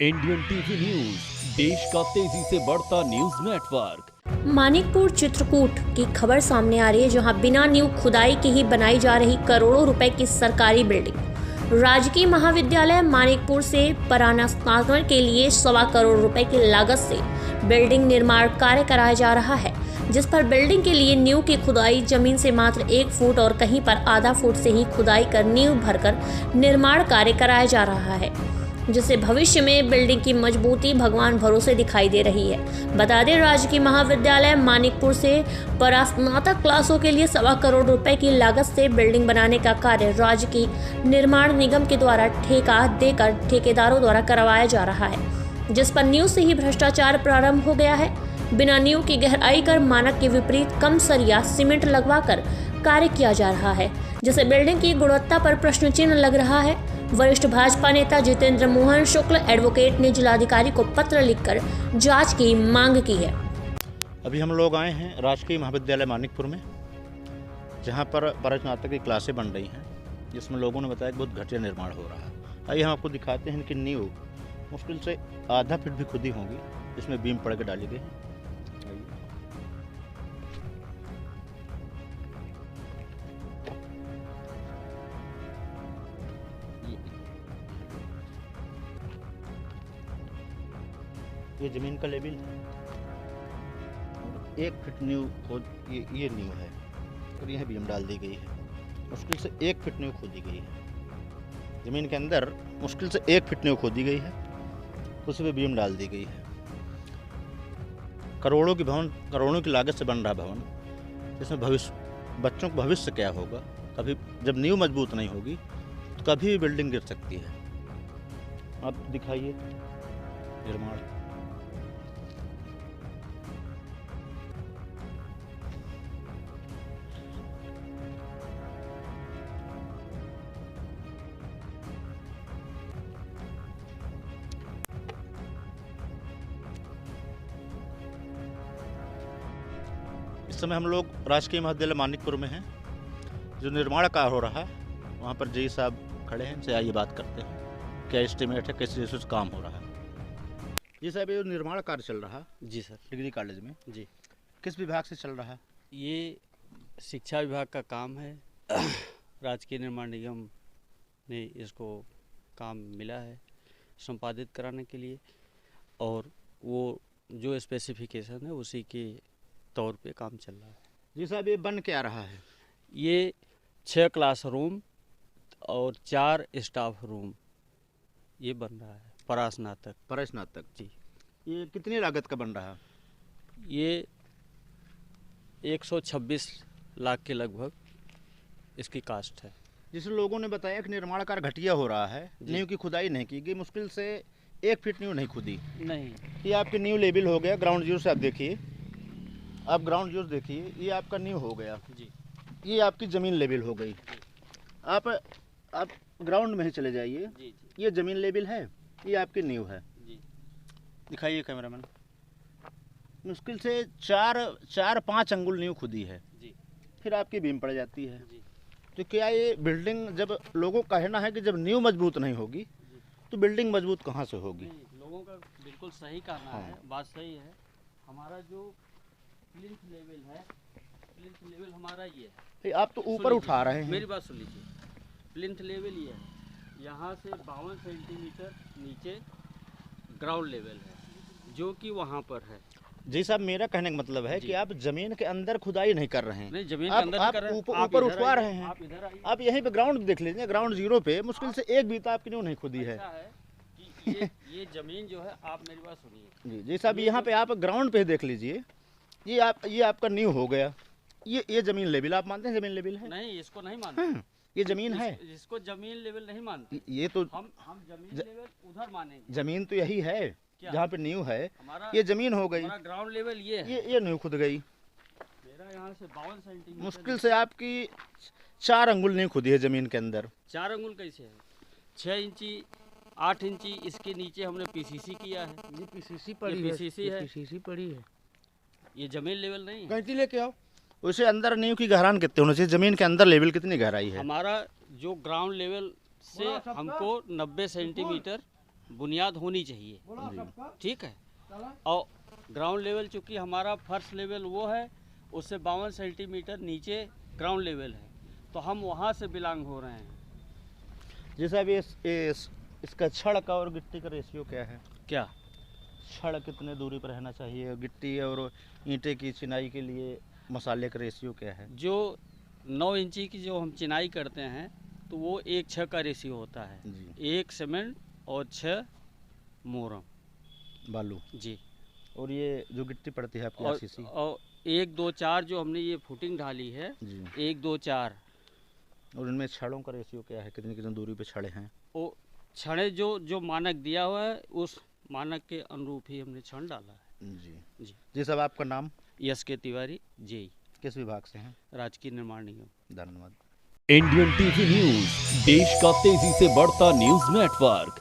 Indian TV news, देश का तेजी से बढ़ता न्यूज नेटवर्क। मानिकपुर चित्रकूट की खबर सामने आ रही है, जहां बिना नींव खुदाई के ही बनाई जा रही करोड़ों रुपए की सरकारी बिल्डिंग। राजकीय महाविद्यालय मानिकपुर से पराना स्नातक के लिए 1.25 करोड़ रुपए की लागत से बिल्डिंग निर्माण कार्य कराया जा रहा है, जिस पर बिल्डिंग के लिए नींव की खुदाई जमीन से मात्र 1 फुट और कहीं पर आधा फुट से ही खुदाई कर नींव भरकर निर्माण कार्य कराया जा रहा है, जिससे भविष्य में बिल्डिंग की मजबूती भगवान भरोसे दिखाई दे रही है। बता दें, राजकीय महाविद्यालय मानिकपुर से परास्नातक क्लासों के लिए 1.25 करोड़ रुपए की लागत से बिल्डिंग बनाने का कार्य राज्य की निर्माण निगम के द्वारा ठेका देकर ठेकेदारों द्वारा करवाया जा रहा है, जिस पर नींव से ही भ्रष्टाचार प्रारंभ हो गया है। बिना नींव की गहराई कर मानक के विपरीत कम सरिया सीमेंट लगवाकर कार्य किया जा रहा है, जिससे बिल्डिंग की गुणवत्ता पर प्रश्न चिन्ह लग रहा है। वरिष्ठ भाजपा नेता जितेंद्र मोहन शुक्ल एडवोकेट ने जिलाधिकारी को पत्र लिखकर जांच की मांग की है। अभी हम लोग आए हैं राजकीय महाविद्यालय मानिकपुर में, जहां पर परास्नातक की क्लासें बन रही हैं, जिसमें लोगों ने बताया कि बहुत घटिया निर्माण हो रहा है। आइए हम आपको दिखाते हैं कि नींव मुश्किल से आधा फीट भी खुदी होंगी, जिसमें बीम पड़ के डाली गई है। ये जमीन का लेवल है, 1 फीट नींव खोद ये नींव है और यह बीम डाल दी गई है। मुश्किल से 1 फीट नींव खोदी गई है जमीन के अंदर, मुश्किल से 1 फीट नींव खोदी गई है, उस पर बीम डाल दी गई है। करोड़ों की लागत से बन रहा भवन, जिसमें बच्चों का भविष्य क्या होगा। कभी जब नींव मजबूत नहीं होगी तो कभी भी बिल्डिंग गिर सकती है। आप दिखाइए निर्माण। इस समय हम लोग राजकीय महाविद्यालय मानिकपुर में हैं। जो निर्माण कार्य हो रहा है वहाँ पर जी साहब खड़े हैं, इनसे आइए बात करते हैं क्या एस्टिमेट है, किस जैसे काम हो रहा है। जी साहब, ये निर्माण कार्य चल रहा है जी सर, डिग्री कॉलेज में, जी किस विभाग से चल रहा है? ये शिक्षा विभाग का काम है। राजकीय निर्माण निगम ने इसको काम मिला है संपादित कराने के लिए, और वो जो स्पेसिफिकेशन है उसी के तौर पे काम चल रहा है। जी साहब, ये बन क्या रहा है? ये 6 क्लासरूम और 4 स्टाफ रूम ये बन रहा है परास्नातक जी। ये कितनी लागत का बन रहा है? ये 126 लाख के लगभग इसकी कास्ट है। जिस लोगों ने बताया कि निर्माण कार्य घटिया हो रहा है, नींव की खुदाई नहीं की गई, मुश्किल से 1 फीट नींव नहीं खुदी। नहीं, ये आपकी नींव लेवल हो गया। ग्राउंड जीरो से आप देखिए, आप ग्राउंड जीरो देखिए, ये आपका नींव हो गया जी। ये आपकी ज़मीन लेवल हो गई। आप ग्राउंड में ही चले जाइए, जी जी ये ज़मीन लेवल है, ये आपकी नींव है। जी। दिखाइए कैमरामैन। मुश्किल से 4-5 अंगुल नींव खुदी है, जी फिर आपकी बीम पड़ जाती है। जी। तो क्या ये बिल्डिंग, जब लोगों का कहना है कि जब नींव मजबूत नहीं होगी तो बिल्डिंग मजबूत कहाँ से होगी? नहीं, लोगों का बिल्कुल सही कहना हाँ। है, बात सही है। हमारा जो प्लिंथ लेवल है, प्लिंथ लेवल हमारा ये है। आप तो ऊपर उठा रहे हैं। मेरी बात सुन लीजिए, प्लिंथ लेवल ये है, यहाँ से 52 सेंटीमीटर नीचे ग्राउंड लेवल है, जो कि वहाँ पर है। जी साहब, मेरा कहने का मतलब है कि आप जमीन के अंदर खुदाई नहीं कर रहे हैं। नहीं, जमीन के अंदर नहीं कर रहे हैं, आप ऊपर इधर उठवा आइए, रहे हैं। आप इधर आइए। आप यहीं पे ग्राउंड देख लीजिए, ग्राउंड जीरो पे मुश्किल से 1 बीता आपकी नींव नहीं खुदी है। ऐसा है कि ये जमीन जो है, आप मेरी बात सुनिए। जी साहब, यहाँ पे आप ग्राउंड पे देख लीजिए, ये आपका नींव हो गया। ये जमीन लेवल आप मानते हैं? जमीन लेवल है? नहीं, इसको नहीं मानते। हाँ, ये जमीन है। इसको जमीन लेवल नहीं मानते। ये तो हम जमीन लेवल उधर मानेंगे। जमीन तो यही है जहाँ पे नींव है, हमारा ये जमीन हो गई। हमारा ग्राउंड लेवल ये है। ये नींव खुद गई। मेरा यहाँ से 52 सेंटीमीटर मुश्किल से आपकी 4 अंगुल नींव खुदी है जमीन के अंदर। 4 अंगुल कैसे है? 6 इंची 8 इंची इसके नीचे हमने पीसीसी किया है। ये पीसीसी ये पड़ी है, पीसीसी है। पीसीसी पड़ी है। ये जमीन लेवल नहीं है। गैंती लेके आओ। उसे अंदर नींव की गहराई कितनी होनी चाहिए? जमीन के अंदर लेवल कितनी गहराई है? हमारा जो ग्राउंड लेवल से हमको 90 सेंटीमीटर बुनियाद होनी चाहिए, ठीक है। और ग्राउंड लेवल चूँकि हमारा फर्स्ट लेवल वो है, उससे 52 सेंटीमीटर नीचे ग्राउंड लेवल है, तो हम वहाँ से बिलोंग हो रहे हैं। जैसे अभी इसका छड़ का और गिट्टी का रेशियो क्या है? क्या छड़ कितने दूरी पर रहना चाहिए, गिट्टी और ईंटे की चिनाई के लिए मसाले का रेशियो क्या है? जो 9 इंची की जो हम चिनाई करते हैं तो वो 1:6 का रेशियो होता है, जी। 1 सीमेंट और 6 मोरम बालू। जी। और ये जो गिट्टी पड़ती है आपकी और, आरसीसी? और 1 2 4 जो हमने ये फुटिंग ढाली है, जी। 1 2 4। और इनमें छड़ों का रेशियो क्या है, कितनी कितनी दूरी पे छड़े हैं? वो छड़े जो मानक दिया हुआ है उस मानक के अनुरूप ही हमने छड़ डाला है। जी जी। जी साहब, आपका नाम? यस के तिवारी, जेई, किस विभाग से हैं? राजकीय निर्माण निगम। धन्यवाद। इंडियन टीवी न्यूज, देश का तेजी से बढ़ता न्यूज नेटवर्क।